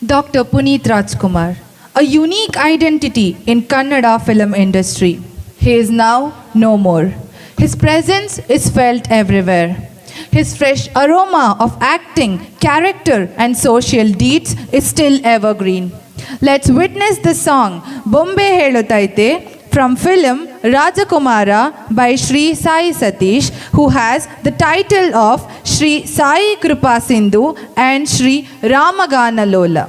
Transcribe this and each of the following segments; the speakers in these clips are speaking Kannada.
Dr. Puneeth Rajkumar, a unique identity in Kannada film industry. He is now no more. His presence is felt everywhere. His fresh aroma of acting, character and social deeds is still evergreen. Let's witness the song Bombe Helutaite from film Rajakumara by Shri Sai Satish, who has the title of Shri Sai Kripa Sindhu and Shri Ramagana Lola.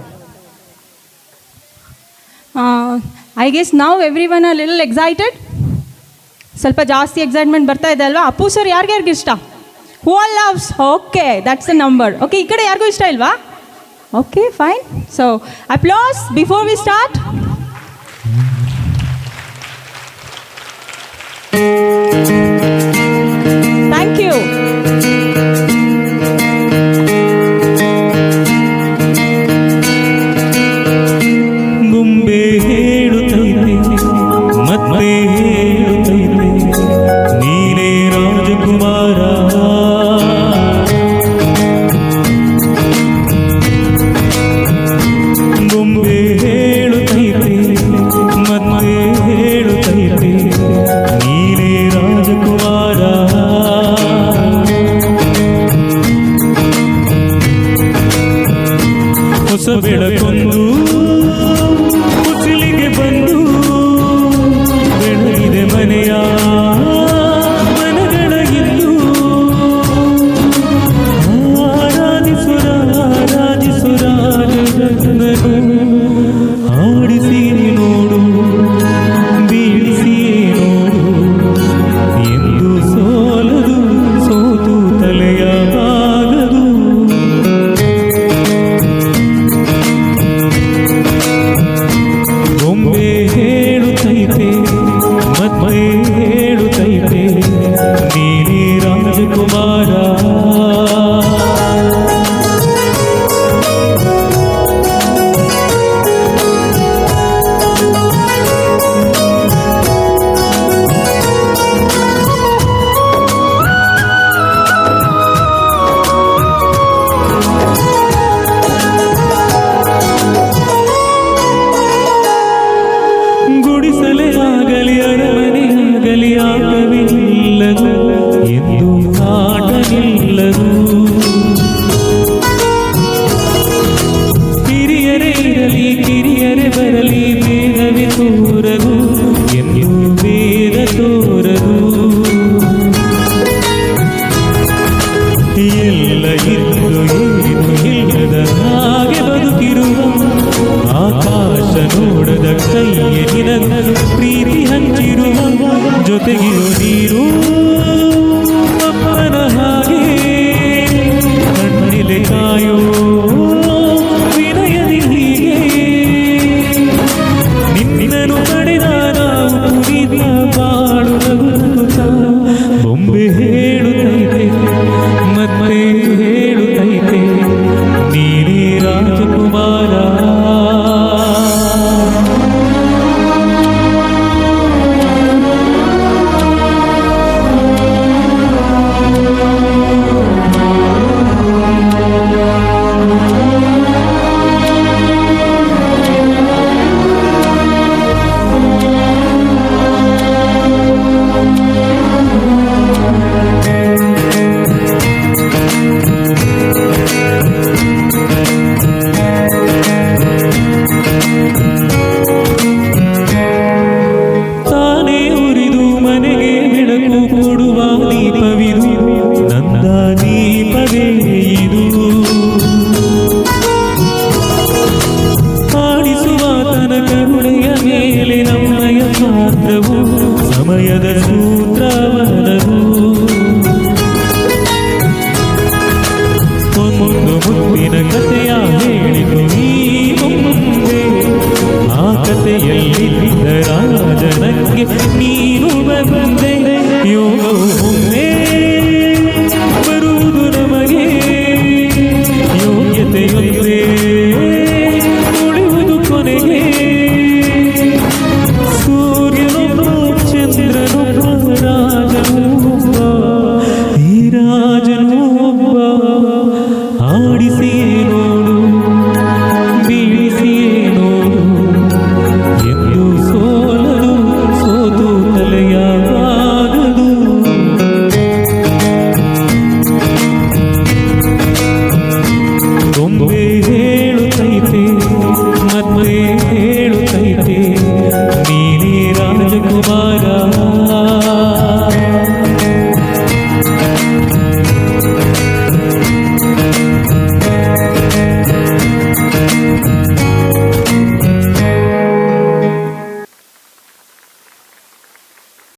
I guess now everyone a little excited. ಸ್ವಲ್ಪ ಜಾಸ್ತಿ ಎಕ್ಸೈಟ್ಮೆಂಟ್ ಬರ್ತಾ ಇದೆ ಅಲ್ವಾ? ಅಪ್ಪು ಸರ್ ಯಾರಿಗಾರ್ಗೂ ಇಷ್ಟ? Who all loves? Okay, that's the number. Okay, ಈ ಕಡೆ ಯಾರಿಗೂ ಇಷ್ಟ ಇಲ್ವಾ? Okay, fine. So applause before we start. Thank you. ಮುಂಬೆ ಹೇಳುತ್ತೈತೆ ಮತ್ತೆ ಹೇಳುತ್ತೈತೆ ನೀನೇ ರಾಜಕುಮಾರ. ಮುಂಬೆ ಹೇಳುತ್ತೈತೆ ಮತ್ತೆ ಹೇಳುತ್ತೈತೆ ನೀನೇ ರಾಜಕುಮಾರ. ಹೊಸ ಬೆಳಕೊಂದು ಕುಸಿಲಿಗೆ ಬಂದು ಬೆಳಗಿದೆ ಮನೆಯ ಮನಗಳ ಇದ್ದು ಆರಾಧಿಸುರ ಆಡಿಸಿ ನೋಡು ಬೀಳಿಸಿ ನೋಡು ಎಂದು ಸೋಲದು ಸೋತು ತಲೆಯ ಬಾಗದು. ಬೊಂಬೆ ಹೇಳುತ್ತೈತೆ ಮತ್ತೆ ಹೇಳುತ್ತೈತೆ ನೀನೇ ರಾಜಕುಮಾರ. ಗುಡಿಸಲೇ ಆಗಲಿ ಅರಮನೆ ಆಗಲಿ ಆಗವಿಲ್ಲದು ಎಂದು ಆಟ ನಿಲ್ಲದು. ಹಿರಿಯರೇ ಇರಲಿ ಕಿರಿಯರೇ ಬರಲಿ ಬೇಗವೇ ತೋರದು ಎಂದು ಬೇಗ ತೋರದು. ಎಲ್ಲ ಇದ್ದು ಏನು ಇಲ್ಲದ ಹಾಗೆ ಬದುಕಿರುವ ಆಕಾಶ ನೋಡದ ಕೈಯ ನಿನಗಲು ಪ್ರೀತಿ ಹಂಚಿರುವ ಜೊತೆಗಿರು ನೀರು ಅಪ್ಪನ ಹಾಗೆ ಕಣ್ಣಿಲೆ ಕಾಯೋ ವಿನಯದಿ ಹೀಗೆ ನಿನ್ನನು ಪಡೆದ ನಾವು ಕುಡಿದ ಬಾಳು ನಗುತ್ತ. ಬೊಂಬೆ ಹೇಳುತ್ತೈತೆ ಮತ್ತೆ ಹೇಳುತ್ತೈತೆ ನೀನೇ ರಾಜಕುಮಾರ. ತಾನೇ ಉರಿದು ಮನೆಗೆ ಬೆಳಕು ಕೊಡುವ ದೀಪವಿದು ನಂದ ದೀಪವೇ ಇದು. ಆಡಿಸುವ ತನ ಕರುಣೆಯ ಮೇಲೆ ನಮ್ಮಯ ಪಾತ್ರವು ಸಮಯದ ಸೂತ್ರವನದು. ಒಂದು ಮುತ್ತಿನ ಕಥೆಯ ಹೇಳಿತು ಈ ಮುಂದೆ ಆ ಕಥೆಯಲ್ಲಿ